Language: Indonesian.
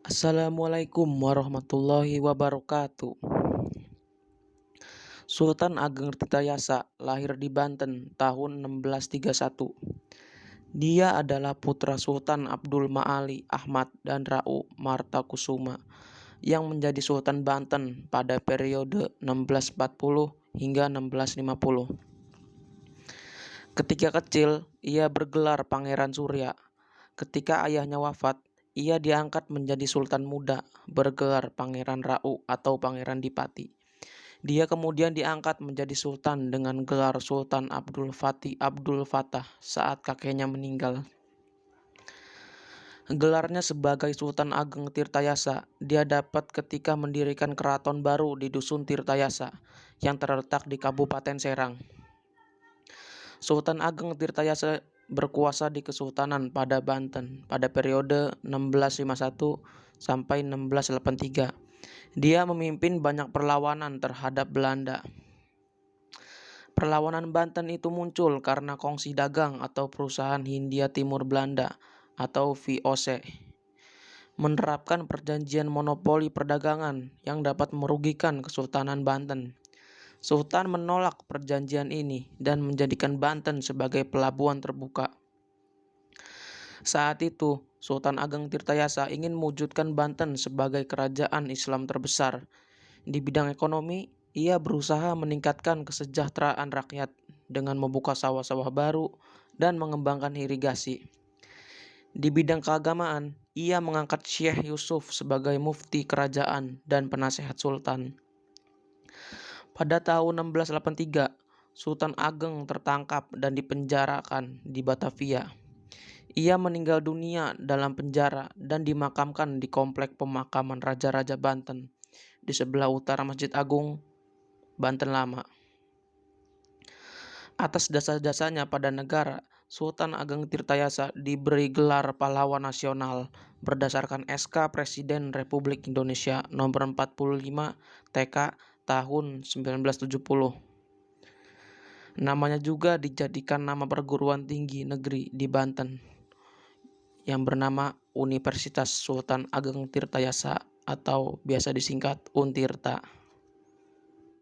Assalamualaikum warahmatullahi wabarakatuh. Sultan Ageng Tirtayasa lahir di Banten tahun 1631. Dia adalah putra Sultan Abdul Ma'ali Ahmad dan Ra'u Martakusuma yang menjadi Sultan Banten pada periode 1640 hingga 1650. Ketika kecil, ia bergelar Pangeran Surya. Ketika ayahnya wafat, ia diangkat menjadi sultan muda, bergelar Pangeran Ra'u atau Pangeran Dipati. Dia kemudian diangkat menjadi sultan dengan gelar Sultan Abdul Fatih Abdul Fattah saat kakeknya meninggal. Gelarnya sebagai Sultan Ageng Tirtayasa dia dapat ketika mendirikan keraton baru di Dusun Tirtayasa yang terletak di Kabupaten Serang. Sultan Ageng Tirtayasa berkuasa di Kesultanan pada Banten pada periode 1651 sampai 1683. Dia memimpin banyak perlawanan terhadap Belanda. Perlawanan Banten itu muncul karena kongsi dagang atau perusahaan Hindia Timur Belanda atau VOC menerapkan perjanjian monopoli perdagangan yang dapat merugikan Kesultanan Banten. Sultan menolak perjanjian ini dan menjadikan Banten sebagai pelabuhan terbuka. Saat itu, Sultan Ageng Tirtayasa ingin mewujudkan Banten sebagai kerajaan Islam terbesar. Di bidang ekonomi, ia berusaha meningkatkan kesejahteraan rakyat dengan membuka sawah-sawah baru dan mengembangkan irigasi. Di bidang keagamaan, ia mengangkat Syekh Yusuf sebagai mufti kerajaan dan penasehat sultan. Pada tahun 1683, Sultan Ageng tertangkap dan dipenjarakan di Batavia. Ia meninggal dunia dalam penjara dan dimakamkan di komplek pemakaman Raja-Raja Banten di sebelah utara Masjid Agung, Banten Lama. Atas jasa-jasanya pada negara, Sultan Ageng Tirtayasa diberi gelar Pahlawan Nasional berdasarkan SK Presiden Republik Indonesia Nomor 45 TK tahun 1970. Namanya juga dijadikan nama perguruan tinggi negeri di Banten yang bernama Universitas Sultan Ageng Tirtayasa atau biasa disingkat Untirta.